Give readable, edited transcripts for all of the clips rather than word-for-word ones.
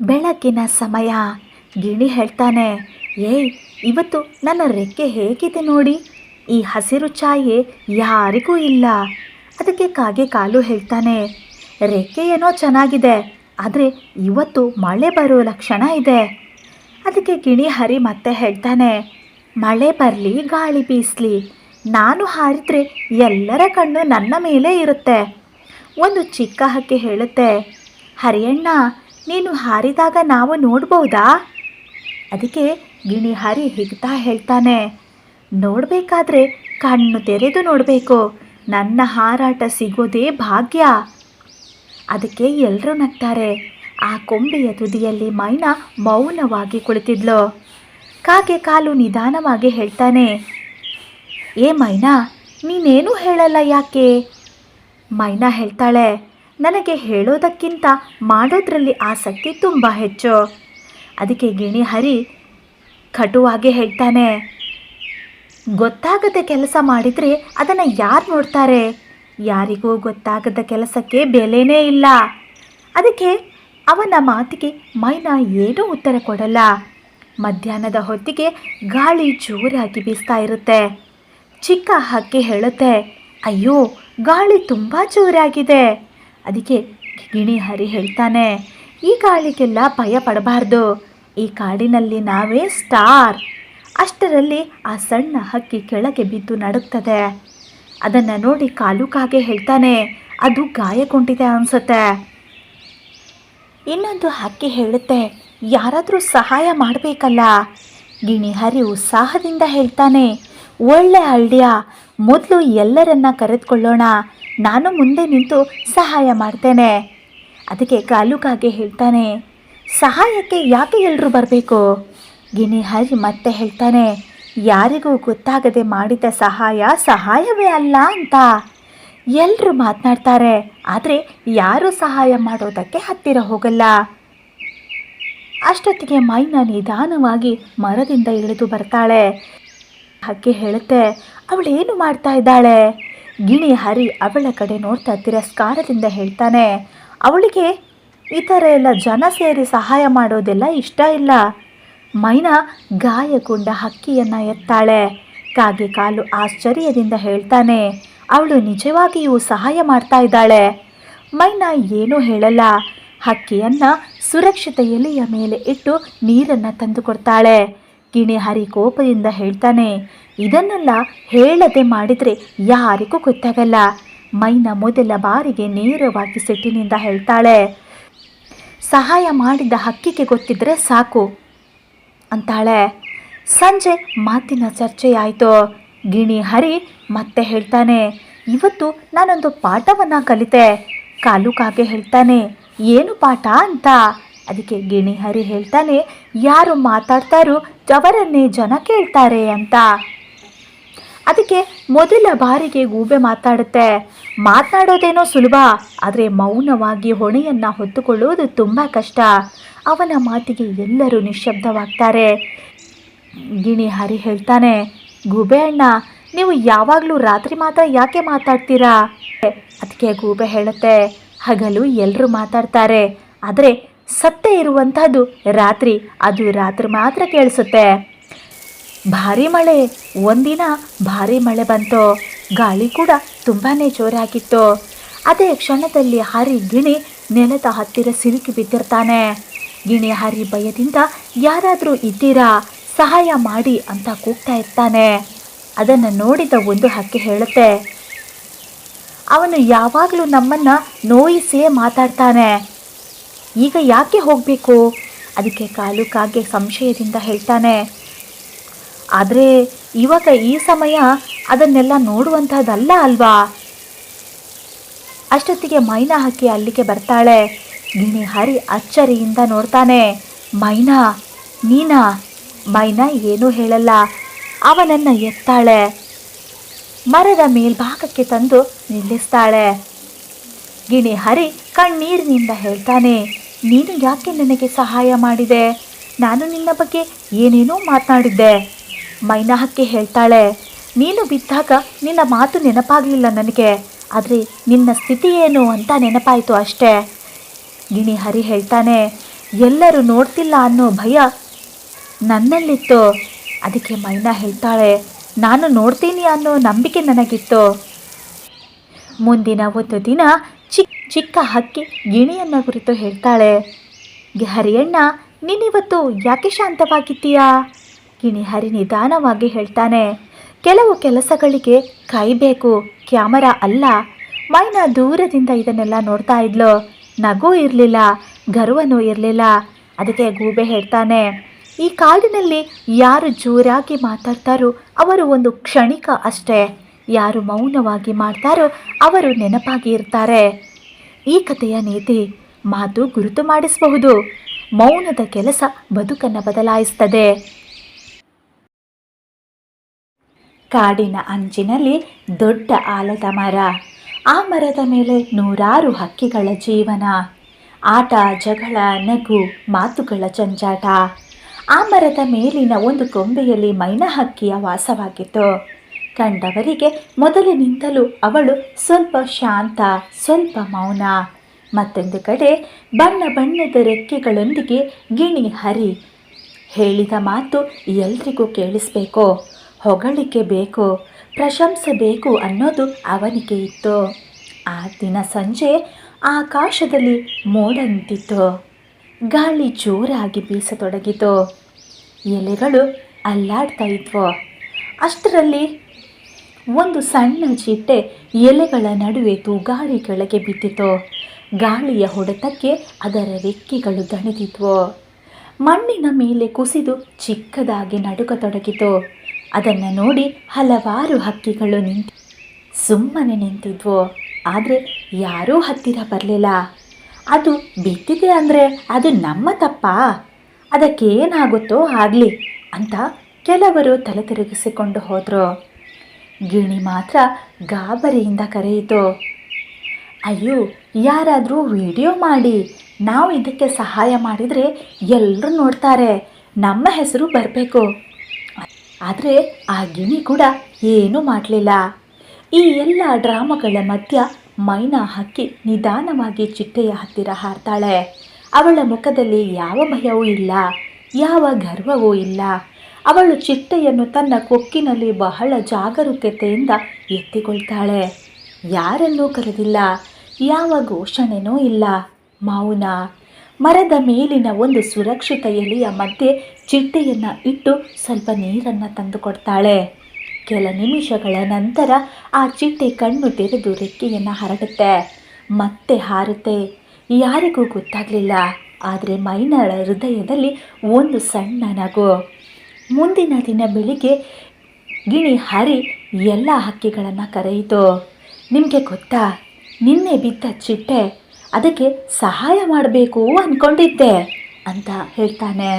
ಬೆಳಕಿನ ಸಮಯ. ಗಿಣಿ ಹೇಳ್ತಾನೆ, ಏಯ್, ಇವತ್ತು ನನ್ನ ರೆಕ್ಕೆ ಹೇಗಿದೆ ನೋಡಿ. ಈ ಹಸಿರು ಛಾಯೆ ಯಾರಿಗೂ ಇಲ್ಲ. ಅದಕ್ಕೆ ಕಾಗೆ ಕಾಲು ಹೇಳ್ತಾನೆ, ರೆಕ್ಕೆ ಏನೋ ಚೆನ್ನಾಗಿದೆ, ಆದರೆ ಇವತ್ತು ಮಳೆ ಬರೋ ಲಕ್ಷಣ ಇದೆ. ಅದಕ್ಕೆ ಗಿಣಿ ಹರಿ ಮತ್ತೆ ಹೇಳ್ತಾನೆ, ಮಳೆ ಬರಲಿ, ಗಾಳಿ ಬೀಸಲಿ, ನಾನು ಹಾರಿದ್ರೆ ಎಲ್ಲರ ಕಣ್ಣು ನನ್ನ ಮೇಲೆ ಇರುತ್ತೆ. ಒಂದು ಚಿಕ್ಕ ಹಕ್ಕಿ ಹೇಳುತ್ತೆ, ಹರಿಯಣ್ಣ, ನೀನು ಹಾರಿದಾಗ ನಾವು ನೋಡ್ಬೋದಾ? ಅದಕ್ಕೆ ಗಿಣಿ ಹರಿ ಹಿಗ್ತಾ ಹೇಳ್ತಾನೆ, ನೋಡಬೇಕಾದ್ರೆ ಕಣ್ಣು ತೆರೆದು ನೋಡಬೇಕು, ನನ್ನ ಹಾರಾಟ ಸಿಗೋದೇ ಭಾಗ್ಯ. ಅದಕ್ಕೆ ಎಲ್ಲರೂ ನಗ್ತಾರೆ. ಆ ಕೊಂಬೆಯ ತುದಿಯಲ್ಲಿ ಮೈನಾ ಮೌನವಾಗಿ ಕುಳಿತಿದ್ಲು. ಕಾಗೆ ಕಾಲು ನಿಧಾನವಾಗಿ ಹೇಳ್ತಾನೆ, ಏ ಮೈನಾ, ನೀನೇನೂ ಹೇಳಲ್ಲ ಯಾಕೆ? ಮೈನಾ ಹೇಳ್ತಾಳೆ, ನನಗೆ ಹೇಳೋದಕ್ಕಿಂತ ಮಾಡೋದ್ರಲ್ಲಿ ಆಸಕ್ತಿ ತುಂಬ ಹೆಚ್ಚು. ಅದಕ್ಕೆ ಗಿಣಿ ಹರಿ ಕಟುವಾಗಿ ಹೇಳ್ತಾನೆ, ಗೊತ್ತಾಗದ ಕೆಲಸ ಮಾಡಿದರೆ ಅದನ್ನು ಯಾರು ನೋಡ್ತಾರೆ? ಯಾರಿಗೂ ಗೊತ್ತಾಗದ ಕೆಲಸಕ್ಕೆ ಬೆಲೆನೇ ಇಲ್ಲ. ಅದಕ್ಕೆ ಅವನ ಮಾತಿಗೆ ಮೈನಾ ಏನೂ ಉತ್ತರ ಕೊಡಲ್ಲ. ಮಧ್ಯಾಹ್ನದ ಹೊತ್ತಿಗೆ ಗಾಳಿ ಜೋರಾಗಿ ಬೀಸ್ತಾ ಇರುತ್ತೆ. ಚಿಕ್ಕ ಹಕ್ಕಿ ಹೇಳುತ್ತೆ, ಅಯ್ಯೋ, ಗಾಳಿ ತುಂಬ ಜೋರಾಗಿದೆ. ಅದಕ್ಕೆ ಗಿಣಿ ಹರಿ ಹೇಳ್ತಾನೆ, ಈ ಗಾಳಿಗೆಲ್ಲ ಭಯ ಪಡಬಾರ್ದು, ಈ ಕಾಡಿನಲ್ಲಿ ನಾವೇ ಸ್ಟಾರ್. ಅಷ್ಟರಲ್ಲಿ ಆ ಸಣ್ಣ ಹಕ್ಕಿ ಕೆಳಗೆ ಬಿದ್ದು ನಡುಗ್ತದೆ. ಅದನ್ನು ನೋಡಿ ಕಾಲು ಕಾಗೆ ಹೇಳ್ತಾನೆ, ಅದು ಗಾಯಗೊಂಡಿದೆ ಅನಿಸುತ್ತೆ. ಇನ್ನೊಂದು ಹಕ್ಕಿ ಹೇಳುತ್ತೆ, ಯಾರಾದರೂ ಸಹಾಯ ಮಾಡಬೇಕಲ್ಲ. ಗಿಣಿ ಹರಿ ಉತ್ಸಾಹದಿಂದ ಹೇಳ್ತಾನೆ, ಒಳ್ಳೆ ಐಡಿಯಾ, ಮೊದಲು ಎಲ್ಲರನ್ನ ಕರೆದುಕೊಳ್ಳೋಣ, ನಾನು ಮುಂದೆ ನಿಂತು ಸಹಾಯ ಮಾಡ್ತೇನೆ. ಅದಕ್ಕೆ ಕಾಲು ಕಾಗೆ ಹೇಳ್ತಾನೆ, ಸಹಾಯಕ್ಕೆ ಯಾಕೆ ಎಲ್ಲರೂ ಬರಬೇಕು? ಗಿಣಿ ಹರಿ ಮತ್ತೆ ಹೇಳ್ತಾನೆ, ಯಾರಿಗೂ ಗೊತ್ತಾಗದೆ ಮಾಡಿದ ಸಹಾಯವೇ ಅಲ್ಲ ಅಂತ. ಎಲ್ಲರೂ ಮಾತನಾಡ್ತಾರೆ, ಆದರೆ ಯಾರೂ ಸಹಾಯ ಮಾಡೋದಕ್ಕೆ ಹತ್ತಿರ ಹೋಗಲ್ಲ. ಅಷ್ಟೊತ್ತಿಗೆ ಮೈನಾ ನಿಧಾನವಾಗಿ ಮರದಿಂದ ಇಳಿದು ಬರ್ತಾಳೆ. ಹಕ್ಕಿ ಹೇಳುತ್ತೆ, ಅವಳೇನು ಮಾಡ್ತಾ ಇದ್ದಾಳೆ? ಗಿಣಿ ಹರಿ ಅವಳ ಕಡೆ ನೋಡ್ತಾ ತಿರಸ್ಕಾರದಿಂದ ಹೇಳ್ತಾನೆ, ಅವಳಿಗೆ ಈ ಥರ ಎಲ್ಲ ಜನ ಸೇರಿ ಸಹಾಯ ಮಾಡೋದೆಲ್ಲ ಇಷ್ಟ ಇಲ್ಲ. ಮೈನಾ ಗಾಯಗೊಂಡ ಹಕ್ಕಿಯನ್ನು ಎತ್ತಾಳೆ. ಕಾಗೆ ಕಾಲು ಆಶ್ಚರ್ಯದಿಂದ ಹೇಳ್ತಾನೆ, ಅವಳು ನಿಜವಾಗಿಯೂ ಸಹಾಯ ಮಾಡ್ತಾ ಇದ್ದಾಳೆ. ಮೈನಾ ಏನೂ ಹೇಳಲ್ಲ. ಹಕ್ಕಿಯನ್ನು ಸುರಕ್ಷಿತ ಎಲೆಯ ಮೇಲೆ ಇಟ್ಟು ನೀರನ್ನು ತಂದು ಕೊಡ್ತಾಳೆ. ಗಿಣಿ ಹರಿ ಕೋಪದಿಂದ ಹೇಳ್ತಾನೆ, ಇದನ್ನೆಲ್ಲ ಹೇಳದೆ ಮಾಡಿದರೆ ಯಾರಿಗೂ ಗೊತ್ತಾಗಲ್ಲ. ಮೈನಾ ಮೊದಲ ಬಾರಿಗೆ ನೇರವಾಗಿ ಸಿಟ್ಟಿನಿಂದ ಹೇಳ್ತಾಳೆ, ಸಹಾಯ ಮಾಡಿದ ಹಕ್ಕಿಗೆ ಗೊತ್ತಿದ್ರೆ ಸಾಕು ಅಂತಾಳೆ. ಸಂಜೆ ಮಾತಿನ ಚರ್ಚೆಯಾಯಿತು. ಗಿಣಿ ಹರಿ ಮತ್ತೆ ಹೇಳ್ತಾನೆ, ಇವತ್ತು ನಾನೊಂದು ಪಾಠವನ್ನು ಕಲಿತೆ. ಕಾಲು ಕಾಗೆ ಹೇಳ್ತಾನೆ, ಏನು ಪಾಠ ಅಂತ? ಅದಕ್ಕೆ ಗಿಣಿ ಹರಿ ಹೇಳ್ತಾನೆ, ಯಾರು ಮಾತಾಡ್ತಾರೋ ಅವರನ್ನೇ ಜನ ಕೇಳ್ತಾರೆ ಅಂತ. ಅದಕ್ಕೆ ಮೊದಲ ಬಾರಿಗೆ ಗೂಬೆ ಮಾತಾಡುತ್ತೆ. ಮಾತನಾಡೋದೇನೋ ಸುಲಭ, ಆದರೆ ಮೌನವಾಗಿ ಹೊಣೆಯನ್ನು ಹೊತ್ತುಕೊಳ್ಳೋದು ತುಂಬ ಕಷ್ಟ. ಅವನ ಮಾತಿಗೆ ಎಲ್ಲರೂ ನಿಶ್ಶಬ್ದವಾಗ್ತಾರೆ. ಗಿಣಿ ಹರಿ ಹೇಳ್ತಾನೆ, ಗೂಬೆ ಅಣ್ಣ, ನೀವು ಯಾವಾಗಲೂ ರಾತ್ರಿ ಮಾತ್ರ ಯಾಕೆ ಮಾತಾಡ್ತೀರಾ? ಅದಕ್ಕೆ ಗೂಬೆ ಹೇಳುತ್ತೆ, ಹಗಲು ಎಲ್ಲರೂ ಮಾತಾಡ್ತಾರೆ, ಆದರೆ ಸತ್ಯ ಇರುವಂಥದ್ದು ರಾತ್ರಿ, ಅದು ರಾತ್ರಿ ಮಾತ್ರ ಕೇಳಿಸುತ್ತೆ. ಭಾರಿ ಮಳೆ, ಒಂದಿನ ಭಾರಿ ಮಳೆ ಬಂತು. ಗಾಳಿ ಕೂಡ ತುಂಬಾ ಜೋರಾಗಿತ್ತು. ಅದೇ ಕ್ಷಣದಲ್ಲಿ ಹರಿ ಗಿಣಿ ನೆಲದ ಹತ್ತಿರ ಸಿಲುಕಿ ಬಿದ್ದಿರ್ತಾನೆ. ಗಿಣಿ ಹರಿ ಭಯದಿಂದ ಯಾರಾದರೂ ಇದ್ದೀರಾ, ಸಹಾಯ ಮಾಡಿ ಅಂತ ಕೂಗ್ತಾ ಇರ್ತಾನೆ. ಅದನ್ನು ನೋಡಿದ ಒಂದು ಹಕ್ಕಿ ಹೇಳುತ್ತೆ, ಅವನು ಯಾವಾಗಲೂ ನಮ್ಮನ್ನು ನೋಯಿಸೇ ಮಾತಾಡ್ತಾನೆ, ಈಗ ಯಾಕೆ ಹೋಗಬೇಕು? ಅದಕ್ಕೆ ಕಾಲು ಕಾಗೆ ಸಂಶಯದಿಂದ ಹೇಳ್ತಾನೆ, ಆದರೆ ಇವಾಗ ಈ ಸಮಯ ಅದನ್ನೆಲ್ಲ ನೋಡುವಂಥದ್ದಲ್ಲ ಅಲ್ವಾ? ಅಷ್ಟೊತ್ತಿಗೆ ಮೈನಾ ಹಕ್ಕಿ ಅಲ್ಲಿಗೆ ಬರ್ತಾಳೆ. ಗಿಣಿ ಹರಿ ಅಚ್ಚರಿಯಿಂದ ನೋಡ್ತಾನೆ, ಮೈನಾ ನೀನಾ? ಮೈನಾ ಏನೂ ಹೇಳಲ್ಲ. ಅವನನ್ನು ಎತ್ತಾಳೆ, ಮರದ ಮೇಲ್ಭಾಗಕ್ಕೆ ತಂದು ನಿಲ್ಲಿಸ್ತಾಳೆ. ಗಿಣಿ ಹರಿ ಕಣ್ಣೀರಿನಿಂದ ಹೇಳ್ತಾನೆ, ನೀನು ಯಾಕೆ ನನಗೆ ಸಹಾಯ ಮಾಡಿದೆ? ನಾನು ನಿನ್ನ ಬಗ್ಗೆ ಏನೇನೋ ಮಾತನಾಡಿದ್ದೆ. ಮೈನಾ ಹಕ್ಕಿ ಹೇಳ್ತಾಳೆ, ನೀನು ಬಿದ್ದಾಗ ನಿನ್ನ ಮಾತು ನೆನಪಾಗಲಿಲ್ಲ ನನಗೆ, ಆದರೆ ನಿನ್ನ ಸ್ಥಿತಿ ಏನು ಅಂತ ನೆನಪಾಯಿತು ಅಷ್ಟೇ. ಗಿಣಿ ಹರಿ ಹೇಳ್ತಾನೆ, ಎಲ್ಲರೂ ನೋಡ್ತಿಲ್ಲ ಅನ್ನೋ ಭಯ ನನ್ನಲ್ಲಿತ್ತು. ಅದಕ್ಕೆ ಮೈನಾ ಹೇಳ್ತಾಳೆ, ನಾನು ನೋಡ್ತೀನಿ ಅನ್ನೋ ನಂಬಿಕೆ ನನಗಿತ್ತು. ಮುಂದಿನ ಒಂದು ದಿನ ಚಿಕ್ಕ ಹಕ್ಕಿ ಗಿಣಿಯನ್ನ ಕುರಿತು ಹೇಳ್ತಾಳೆ, ಹರಿಯಣ್ಣ ನೀನಿವತ್ತು ಯಾಕೆ ಶಾಂತವಾಗಿದ್ದೀಯಾ? ಗಿಣಿ ಹರಿ ನಿಧಾನವಾಗಿ ಹೇಳ್ತಾನೆ, ಕೆಲವು ಕೆಲಸಗಳಿಗೆ ಕಾಯಬೇಕು, ಕ್ಯಾಮರಾ ಅಲ್ಲ. ಮೈನಾ ದೂರದಿಂದ ಇದನ್ನೆಲ್ಲ ನೋಡ್ತಾ ಇದ್ಲು. ನಗು ಇರಲಿಲ್ಲ, ಗರ್ವನೂ ಇರಲಿಲ್ಲ. ಅದಕ್ಕೆ ಗೂಬೆ ಹೇಳ್ತಾನೆ, ಈ ಕಾಡಿನಲ್ಲಿ ಯಾರು ಜೋರಾಗಿ ಮಾತಾಡ್ತಾರೋ ಅವರು ಒಂದು ಕ್ಷಣಿಕ ಅಷ್ಟೇ, ಯಾರು ಮೌನವಾಗಿ ಮಾಡ್ತಾರೋ ಅವರು ನೆನಪಾಗಿ ಇರ್ತಾರೆ. ಈ ಕಥೆಯ ನೀತಿ, ಮಾತು ಗುರುತು ಮಾಡಿಸಬಹುದು, ಮೌನದ ಕೆಲಸ ಬದುಕನ್ನು ಬದಲಾಯಿಸ್ತದೆ. ಕಾಡಿನ ಅಂಚಿನಲ್ಲಿ ದೊಡ್ಡ ಆಲದ ಮರ. ಆ ಮರದ ಮೇಲೆ ನೂರಾರು ಹಕ್ಕಿಗಳ ಜೀವನ, ಆಟ, ಜಗಳ, ನಗು, ಮಾತುಗಳ ಜಂಜಾಟ. ಆ ಮರದ ಮೇಲಿನ ಒಂದು ಕೊಂಬೆಯಲ್ಲಿ ಮೈನಾ ಹಕ್ಕಿಯ ವಾಸವಾಗಿತ್ತು. ಕಂಡವರಿಗೆ ಮೊದಲಿನಿಂದಲೂ ಅವಳು ಸ್ವಲ್ಪ ಶಾಂತ, ಸ್ವಲ್ಪ ಮೌನ. ಮತ್ತೊಂದು ಕಡೆ ಬಣ್ಣ ಬಣ್ಣದ ರೆಕ್ಕೆಗಳೊಂದಿಗೆ ಗಿಣಿ ಹರಿ. ಹೇಳಿದ ಮಾತು ಎಲ್ರಿಗೂ ಕೇಳಿಸ್ಬೇಕು, ಹೊಗಳಿಕೆ ಬೇಕು, ಪ್ರಶಂಸೆ ಬೇಕು ಅನ್ನೋದು ಅವನಿಗೆ ಇತ್ತು. ಆ ದಿನ ಸಂಜೆ ಆಕಾಶದಲ್ಲಿ ಮೋಡ ನಿಂತಿತ್ತು. ಗಾಳಿ ಜೋರಾಗಿ ಬೀಸತೊಡಗಿತು. ಎಲೆಗಳು ಅಲ್ಲಾಡ್ತಾ ಇದ್ವು. ಅಷ್ಟರಲ್ಲಿ ಒಂದು ಸಣ್ಣ ಚಿಟ್ಟೆ ಎಲೆಗಳ ನಡುವೆ ತೂಗಾಡಿ ಕೆಳಗೆ ಬಿದ್ದಿತು. ಗಾಳಿಯ ಹೊಡೆತಕ್ಕೆ ಅದರ ರೆಕ್ಕೆಗಳು ದಣಿದಿದ್ವು. ಮಣ್ಣಿನ ಮೇಲೆ ಕುಸಿದು ಚಿಕ್ಕದಾಗಿ ನಡುಗತೊಡಗಿತು. ಅದನ್ನು ನೋಡಿ ಹಲವಾರು ಹಕ್ಕಿಗಳು ಸುಮ್ಮನೆ ನಿಂತಿದ್ವು. ಆದರೆ ಯಾರೂ ಹತ್ತಿರ ಬರಲಿಲ್ಲ. ಅದು ಬಿದ್ದಿದೆ ಅಂದರೆ ಅದು ನಮ್ಮ ತಪ್ಪಾ? ಅದಕ್ಕೇನಾಗುತ್ತೋ ಆಗಲಿ ಅಂತ ಕೆಲವರು ತಲೆ ತಿರುಗಿಸಿಕೊಂಡು ಹೋದರು. ಗಿಣಿ ಮಾತ್ರ ಗಾಬರಿಯಿಂದ ಕರೆಯಿತು, ಅಯ್ಯೋ, ಯಾರಾದರೂ ವಿಡಿಯೋ ಮಾಡಿ, ನಾವು ಇದಕ್ಕೆ ಸಹಾಯ ಮಾಡಿದರೆ ಎಲ್ಲರೂ ನೋಡ್ತಾರೆ, ನಮ್ಮ ಹೆಸರು ಬರಬೇಕು. ಆದರೆ ಆ ಗಿಣಿ ಕೂಡ ಏನೂ ಮಾಡಲಿಲ್ಲ. ಈ ಎಲ್ಲ ಡ್ರಾಮಾಗಳ ಮಧ್ಯ ಮೈನಾ ಹಕ್ಕಿ ನಿಧಾನವಾಗಿ ಚಿಟ್ಟೆಯ ಹತ್ತಿರ ಹಾರ್ತಾಳೆ. ಅವಳ ಮುಖದಲ್ಲಿ ಯಾವ ಭಯವೂ ಇಲ್ಲ, ಯಾವ ಗರ್ವವೂ ಇಲ್ಲ. ಅವಳು ಚಿಟ್ಟೆಯನ್ನು ತನ್ನ ಕೊಕ್ಕಿನಲ್ಲಿ ಬಹಳ ಜಾಗರೂಕತೆಯಿಂದ ಎತ್ತಿಕೊಳ್ತಾಳೆ. ಯಾರನ್ನೂ ಕರೆದಿಲ್ಲ, ಯಾವ ಘೋಷಣೆನೂ ಇಲ್ಲ, ಮೌನ. ಮರದ ಮೇಲಿನ ಒಂದು ಸುರಕ್ಷಿತ ಎಲೆಯ ಮಧ್ಯೆ ಚಿಟ್ಟೆಯನ್ನು ಇಟ್ಟು ಸ್ವಲ್ಪ ನೀರನ್ನು ತಂದುಕೊಡ್ತಾಳೆ. ಕೆಲ ನಿಮಿಷಗಳ ನಂತರ ಆ ಚಿಟ್ಟೆ ಕಣ್ಣು ತೆರೆದು ರೆಕ್ಕೆಯನ್ನು ಹರಡುತ್ತೆ, ಮತ್ತೆ ಹಾರುತ್ತೆ. ಯಾರಿಗೂ ಗೊತ್ತಾಗಲಿಲ್ಲ. ಆದರೆ ಮೈನಾಳ ಹೃದಯದಲ್ಲಿ ಒಂದು ಸಣ್ಣ ನಗು. ಮುಂದಿನ ದಿನ ಬೆಳಿಗ್ಗೆ ಗಿಣಿ ಹರಿ ಎಲ್ಲ ಹಕ್ಕಿಗಳನ್ನು ಕರೆಯಿತು. ನಿಮಗೆ ಗೊತ್ತಾ, ನಿನ್ನೆ ಬಿದ್ದ ಚಿಟ್ಟೆ, ಅದಕ್ಕೆ ಸಹಾಯ ಮಾಡಬೇಕು ಅಂದ್ಕೊಂಡಿದ್ದೆ ಅಂತ ಹೇಳ್ತಾನೆ.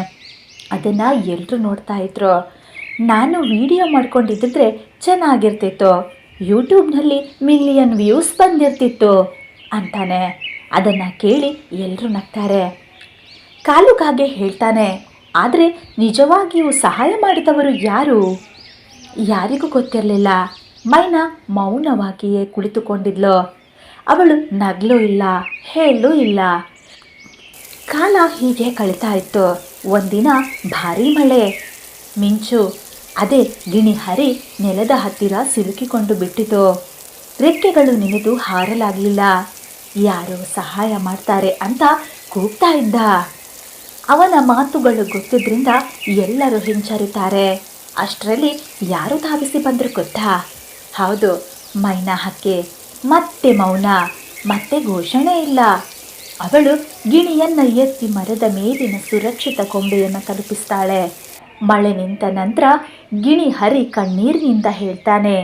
ಅದನ್ನು ಎಲ್ಲರೂ ನೋಡ್ತಾ ಇದ್ರು. ನಾನು ವಿಡಿಯೋ ಮಾಡ್ಕೊಂಡಿದ್ದರೆ ಚೆನ್ನಾಗಿರ್ತಿತ್ತು, ಯೂಟ್ಯೂಬ್ನಲ್ಲಿ ಮಿಲಿಯನ್ ವ್ಯೂಸ್ ಬಂದಿರ್ತಿತ್ತು ಅಂತಾನೆ. ಅದನ್ನು ಕೇಳಿ ಎಲ್ಲರೂ ನಗ್ತಾರೆ. ಕಾಲುಕಾಗೆ ಹೇಳ್ತಾನೆ, ಆದರೆ ನಿಜವಾಗಿಯೂ ಸಹಾಯ ಮಾಡಿದವರು ಯಾರು? ಯಾರಿಗೂ ಗೊತ್ತಿರಲಿಲ್ಲ. ಮೈನಾ ಮೌನವಾಗಿಯೇ ಕುಳಿತುಕೊಂಡಿದ್ಲು. ಅವಳು ನಗ್ಲೂ ಇಲ್ಲ, ಹೇಳಲೂ ಇಲ್ಲ. ಕಾಲ ಹೀಗೆ ಕಳೀತಾ ಇತ್ತು. ಒಂದಿನ ಭಾರೀ ಮಳೆ, ಮಿಂಚು. ಅದೇ ಗಿಣಿ ಹರಿ ನೆಲದ ಹತ್ತಿರ ಸಿಲುಕಿಕೊಂಡು ಬಿಟ್ಟಿತು. ರೆಕ್ಕೆಗಳು ನೆನೆದು ಹಾರಲಾಗಲಿಲ್ಲ. ಯಾರು ಸಹಾಯ ಮಾಡ್ತಾರೆ ಅಂತ ಕೂಗ್ತಾ ಇದ್ದ. ಅವನ ಮಾತುಗಳು ಗೊತ್ತಿದ್ರಿಂದ ಎಲ್ಲರೂ ಹಿಂಜರಿತಾರೆ. ಅಷ್ಟರಲ್ಲಿ ಯಾರು ಧಾವಿಸಿ ಬಂದರು ಗೊತ್ತಾ? ಹೌದು, ಮೈನಾ ಹಕ್ಕಿ. ಮತ್ತೆ ಮೌನ, ಮತ್ತೆ ಘೋಷಣೆ ಇಲ್ಲ. ಅವಳು ಗಿಣಿಯನ್ನು ಎತ್ತಿ ಮರದ ಮೇಲಿನ ಸುರಕ್ಷಿತ ಕೊಂಬೆಯನ್ನು ತಲುಪಿಸ್ತಾಳೆ. ಮಳೆ ನಿಂತ ನಂತರ ಗಿಣಿ ಹರಿ ಕಣ್ಣೀರಿನಿಂದ ಹೇಳ್ತಾನೆ,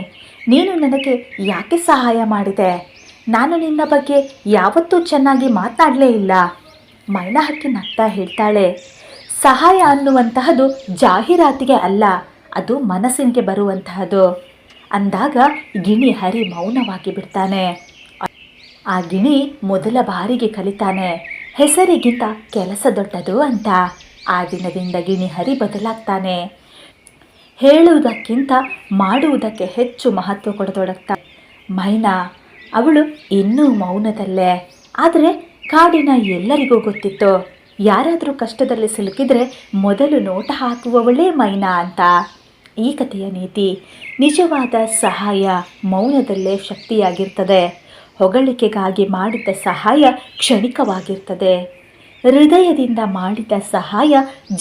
ನೀನು ನನಗೆ ಯಾಕೆ ಸಹಾಯ ಮಾಡಿದೆ? ನಾನು ನಿನ್ನ ಬಗ್ಗೆ ಯಾವತ್ತೂ ಚೆನ್ನಾಗಿ ಮಾತನಾಡಲೇ ಇಲ್ಲ. ಮೈನಾ ಹಕ್ಕಿ ನಗ್ತಾ ಹೇಳ್ತಾಳೆ, ಸಹಾಯ ಅನ್ನುವಂತಹದ್ದು ಜಾಹೀರಾತಿಗೆ ಅಲ್ಲ, ಅದು ಮನಸ್ಸಿಗೆ ಬರುವಂತಹದ್ದು. ಅಂದಾಗ ಗಿಣಿ ಹರಿ ಮೌನವಾಗಿ ಬಿಡ್ತಾನೆ. ಆ ಗಿಣಿ ಮೊದಲ ಬಾರಿಗೆ ಕಲಿತಾನೆ, ಹೆಸರಿಗಿಂತ ಕೆಲಸ ದೊಡ್ಡದು ಅಂತ. ಆ ದಿನದಿಂದ ಗಿಣಿ ಹರಿ ಬದಲಾಗ್ತಾನೆ. ಹೇಳುವುದಕ್ಕಿಂತ ಮಾಡುವುದಕ್ಕೆ ಹೆಚ್ಚು ಮಹತ್ವ ಕೊಡತೊಡಗ್ತಾನೆ. ಮೈನಾ ಅವಳು ಇನ್ನೂ ಮೌನದಲ್ಲೇ. ಆದರೆ ಕಾಡಿನ ಎಲ್ಲರಿಗೂ ಗೊತ್ತಿತ್ತು, ಯಾರಾದರೂ ಕಷ್ಟದಲ್ಲಿ ಸಿಲುಕಿದ್ರೆ ಮೊದಲು ನೋಟ ಹಾಕುವವಳೇ ಮೈನಾ ಅಂತ. ಈ ಕಥೆಯ ನೀತಿ: ನಿಜವಾದ ಸಹಾಯ ಮೌನದಲ್ಲೇ ಶಕ್ತಿಯಾಗಿರ್ತದೆ. ಹೊಗಳಿಕೆಗಾಗಿ ಮಾಡಿದ ಸಹಾಯ ಕ್ಷಣಿಕವಾಗಿರ್ತದೆ. ಹೃದಯದಿಂದ ಮಾಡಿದ ಸಹಾಯ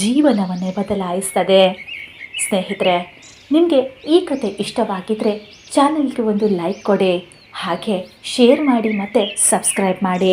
ಜೀವನವನ್ನೇ ಬದಲಾಯಿಸ್ತದೆ. ಸ್ನೇಹಿತರೆ, ನಿಮಗೆ ಈ ಕತೆ ಇಷ್ಟವಾಗಿದ್ದರೆ ಚಾನಲ್ಗೆ ಒಂದು ಲೈಕ್ ಕೊಡಿ, ಹಾಗೆ ಶೇರ್ ಮಾಡಿ ಮತ್ತು ಸಬ್ಸ್ಕ್ರೈಬ್ ಮಾಡಿ.